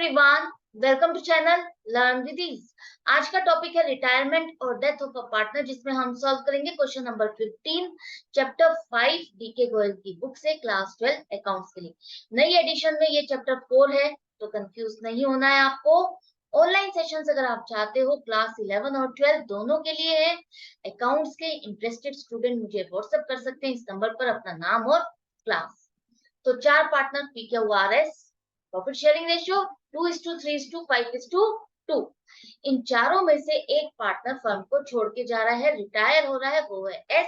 Everyone, welcome to channel learn with ease. आज का topic है रिटायरमेंट और डेथ ऑफ अ पार्टनर, जिसमें हम सॉल्व करेंगे question number 15 chapter 5 DK Goyal की बुक से क्लास 12 अकाउंट्स के लिए। नई एडिशन में ये चैप्टर 4 है, तो कंफ्यूज नहीं होना है आपको। ऑनलाइन सेशंस अगर आप चाहते हो क्लास 11 और 12 दोनों के लिए है। अकाउंट्स के इंटरेस्टेड स्टूडेंट मुझे व्हाट्सएप कर सकते हैं इस नंबर पर अपना नाम और क्लास। तो 4 partner PQRS, profit sharing ratio 2:3:5:2। इन चारों में से एक पार्टनर फर्म को छोड़ के जा रहा है, रिटायर हो रहा है, वो है S।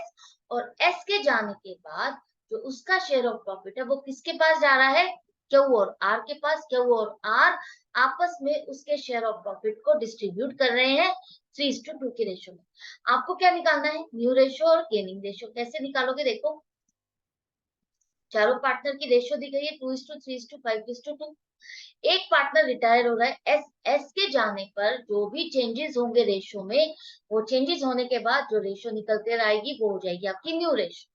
और S के जाने के बाद जो उसका शेयर ऑफ प्रॉफिट है वो किसके पास जा रहा है? Q और R के पास। Q और R आपस में उसके शेयर ऑफ प्रॉफिट को डिस्ट्रीब्यूट कर रहे हैं 3:2 के रेशियो में। आपको क्या निकालना है? न्यू रेशियो और गेनिंग रेशियो। कैसे निकालोगे? देखो, चारों पार्टनर की रेशियो दी गई है 2:3:5:2। एक पार्टनर रिटायर हो रहा है, एस के जाने पर जो भी चेंजेस होंगे रेशियो में, वो चेंजेस होने के बाद जो रेशियो निकल कर आएगी वो हो जाएगी आपकी new ratio.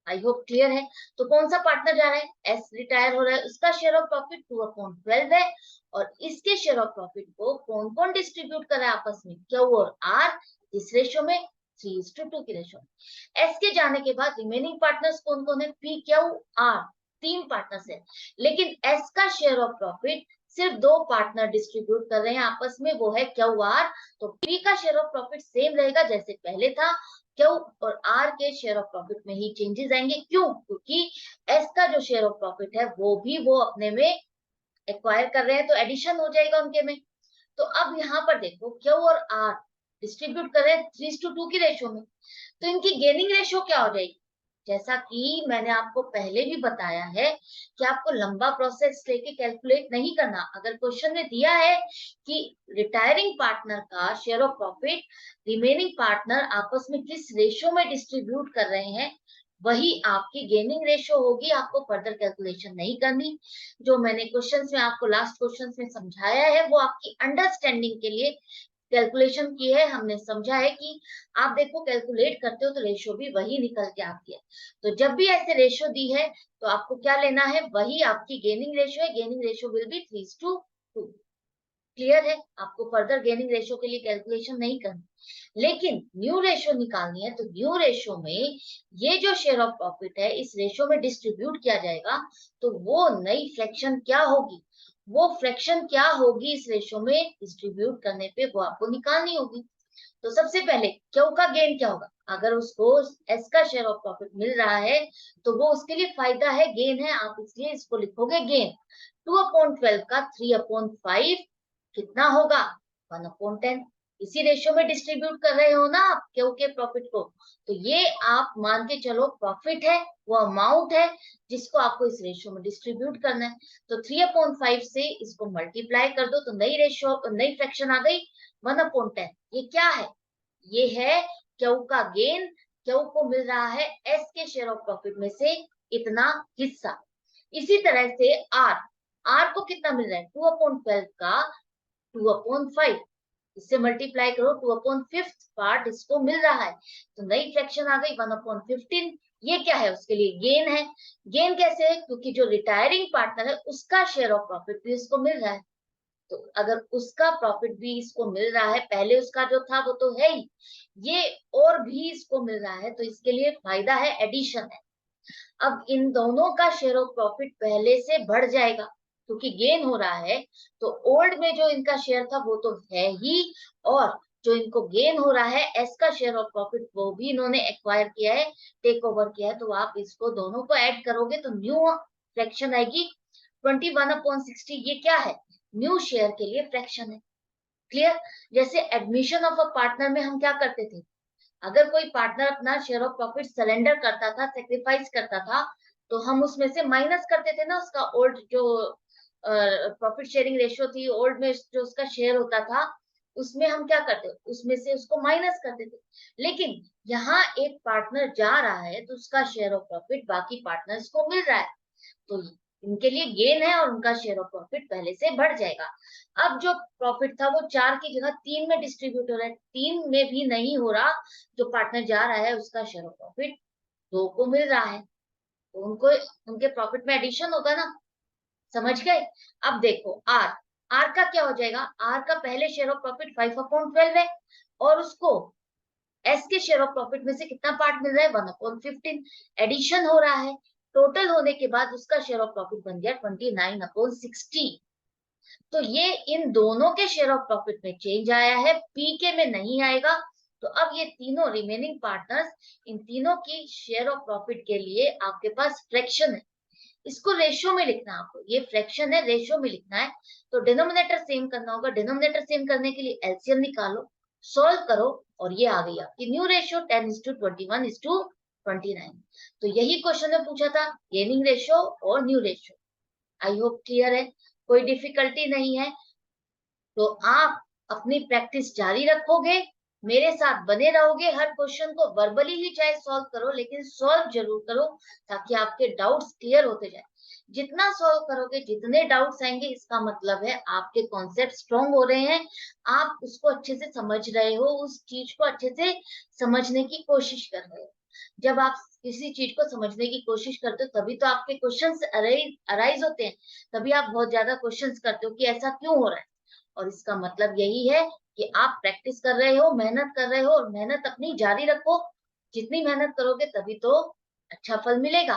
I hope clear है। तो कौन सा पार्टनर जा रहा है? एस रिटायर हो रहा है, उसका शेयर ऑफ प्रॉफिट 2/12 है। और इसके शेयर ऑफ प्रॉफिट को कौन कौन डिस्ट्रीब्यूट कर रहा है आपस में? Q और R, इस रेशियो में 3:2 की रेशियो। एस के जाने के बाद रिमेनिंग पार्टनर्स कौन कौन है? PQR, 3 पार्टनर्स है। लेकिन एस का शेयर ऑफ प्रॉफिट सिर्फ 2 पार्टनर डिस्ट्रीब्यूट कर रहे हैं आपस में, वो है QR। तो P का शेयर ऑफ प्रॉफिट सेम रहेगा जैसे पहले था। Q और R के शेयर ऑफ प्रॉफिट में ही चेंजेस आएंगे। क्यों? क्योंकि S का जो शेयर ऑफ प्रॉफिट है वो अपने में एक्वायर कर रहे हैं, तो एडिशन हो जाएगा उनके में। तो अब यहाँ पर देखो, Q और R डिस्ट्रीब्यूट कर रहे हैं 3:2 की रेशियो में, तो इनकी गेनिंग रेशियो क्या हो जाएगी? जैसा कि मैंने आपको पहले भी बताया है कि आपको लंबा प्रोसेस लेके कैलकुलेट नहीं करना। अगर क्वेश्चन में दिया है कि रिटायरिंग पार्टनर का share of profit remaining partner आपस में किस रेशियो में डिस्ट्रीब्यूट कर रहे हैं, वही आपकी गेनिंग रेशियो होगी। आपको फर्दर कैलकुलेशन नहीं करनी। जो मैंने क्वेश्चंस में आपको लास्ट क्वेश्चंस में समझाया है वो आपकी अंडरस्टैंडिंग के लिए कैलकुलेशन की है। हमने समझा है कि आप देखो कैलकुलेट करते हो तो रेशियो भी वही निकल के आती है। तो जब भी ऐसे रेशियो दी है तो आपको क्या लेना है? वही आपकी गेनिंग रेशियो है। Gaining ratio will be 3:2। Clear है? आपको फर्दर गेनिंग रेशियो के लिए कैलकुलेशन नहीं करनी। लेकिन न्यू रेशियो निकालनी है, तो न्यू रेशियो में ये जो शेयर ऑफ प्रॉफिट है इस रेशियो में डिस्ट्रीब्यूट किया जाएगा। तो वो नई फ्रैक्शन क्या होगी? वो फ्रैक्शन क्या होगी इस रेशियो में डिस्ट्रीब्यूट करने पे, वो आपको निकालनी होगी। तो सबसे पहले क्यू का गेन क्या होगा? अगर उसको एस का शेयर ऑफ प्रॉफिट मिल रहा है तो वो उसके लिए फायदा है, गेन है, आप इसलिए इसको लिखोगे गेन। 2/12 का 3/5 कितना होगा? 1/10। इसी रेशियो में डिस्ट्रीब्यूट कर रहे हो ना आप क्यू के प्रॉफिट को, तो ये आप मान के चलो प्रॉफिट है, वो अमाउंट है जिसको आपको इस रेशियो में डिस्ट्रीब्यूट करना है। तो 3/5 से इसको मल्टीप्लाई कर दो तो नई रेशियो, नई फ्रैक्शन आ गई 1/10। ये क्या है? ये है क्यू का गेन। क्यू को मिल रहा है एस के शेयर ऑफ प्रॉफिट में से इतना हिस्सा। इसी तरह से आर, आर को कितना मिल रहा है? 2/12 का 2/5, इससे मल्टीप्लाई करो 2/5 पार्ट इसको मिल रहा है, तो नई फ्रैक्शन आ गई 1/15। ये क्या है? उसके लिए गेन है। गेन कैसे है? क्योंकि जो रिटायरिंग पार्टनर है उसका शेयर ऑफ प्रॉफिट भी इसको मिल रहा है। तो अगर उसका प्रॉफिट भी इसको मिल रहा है, पहले उसका जो था वो तो है ही, ये और भी इसको मिल रहा है, तो इसके लिए फायदा है, एडिशन है। अब इन दोनों का शेयर ऑफ प्रॉफिट पहले से बढ़ जाएगा क्योंकि गेन हो रहा है। तो ओल्ड में जो इनका शेयर था वो तो है ही, और जो इनको गेन हो रहा है एस का शेयर ऑफ प्रॉफिट वो भी इन्होंने एक्वायर किया है, टेक ओवर किया है। तो आप इसको दोनों को ऐड करोगे तो न्यू फ्रैक्शन आएगी 21/60। ये क्या है? न्यू शेयर के लिए फ्रैक्शन है। क्लियर? जैसे एडमिशन ऑफ अ पार्टनर में हम क्या करते थे? अगर कोई पार्टनर अपना शेयर ऑफ प्रॉफिट सरेंडर करता था, सेक्रीफाइस करता था, तो हम उसमें से माइनस करते थे ना उसका ओल्ड जो प्रॉफिट शेयरिंग रेशियो थी, ओल्ड में जो उसका शेयर होता था उसमें हम क्या करते, उसमें से उसको माइनस करते थे। लेकिन यहाँ एक पार्टनर जा रहा है तो उसका शेयर ऑफ प्रॉफिट बाकी पार्टनर्स को मिल रहा है, तो इनके लिए गेन है और उनका शेयर ऑफ प्रॉफिट पहले से बढ़ जाएगा। अब जो प्रॉफिट था वो 4 की जगह 3 में डिस्ट्रीब्यूट हो रहा है, 3 में भी नहीं हो रहा। जो पार्टनर जा रहा है उसका शेयर ऑफ प्रॉफिट 2 को मिल रहा है, तो उनको उनके प्रॉफिट में एडिशन होगा ना। समझ गए? अब देखो आर, आर का क्या हो जाएगा, आर का पहले शेयर ऑफ प्रॉफिट 5/12 है और उसको एस के शेयर ऑफ प्रॉफिट में से कितना पार्ट मिल रहा है, 1/15। एडिशन हो रहा है, टोटल होने के बाद उसका शेयर ऑफ प्रॉफिट बन गया 29/60। तो ये इन दोनों के शेयर ऑफ प्रॉफिट में चेंज आया है, पी के में नहीं आएगा। तो अब ये तीनों रिमेनिंग पार्टनर्स, इन तीनों की शेयर ऑफ प्रॉफिट के लिए आपके पास फ्रैक्शन है, इसको रेशियो में लिखना है आपको, ये फ्रैक्शन है, रेशियो में लिखना है। तो डिनोमिनेटर सेम करना होगा, डिनोमिनेटर सेम करने के लिए एलसीएम निकालो, सॉल्व करो, और ये आ गई आपकी न्यू रेशियो 10:21:29। तो यही क्वेश्चन में पूछा था, गेनिंग रेशियो और new ratio. I hope clear है, कोई डिफिकल्टी नहीं है। तो आप अपनी प्रैक्टिस जारी रखोगे, मेरे साथ बने रहोगे, हर क्वेश्चन को वर्बली ही चाहे सॉल्व करो, लेकिन सॉल्व जरूर करो, ताकि आपके डाउट्स क्लियर होते जाए। जितना सॉल्व करोगे, जितने डाउट्स आएंगे, इसका मतलब है आपके कॉन्सेप्ट स्ट्रांग हो रहे हैं, आप उसको अच्छे से समझ रहे हो, उस चीज को अच्छे से समझने की कोशिश कर रहे हो। जब आप किसी चीज को समझने की कोशिश करते हो, तभी तो आपके क्वेश्चंस अराइज होते हैं, तभी आप बहुत ज्यादा क्वेश्चंस करते हो कि ऐसा क्यों हो रहा है। और इसका मतलब यही है कि आप प्रैक्टिस कर रहे हो, मेहनत कर रहे हो, और मेहनत अपनी जारी रखो। जितनी मेहनत करोगे तभी तो अच्छा फल मिलेगा।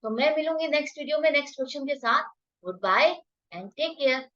तो मैं मिलूंगी नेक्स्ट वीडियो में नेक्स्ट क्वेश्चन के साथ। Good bye and take care.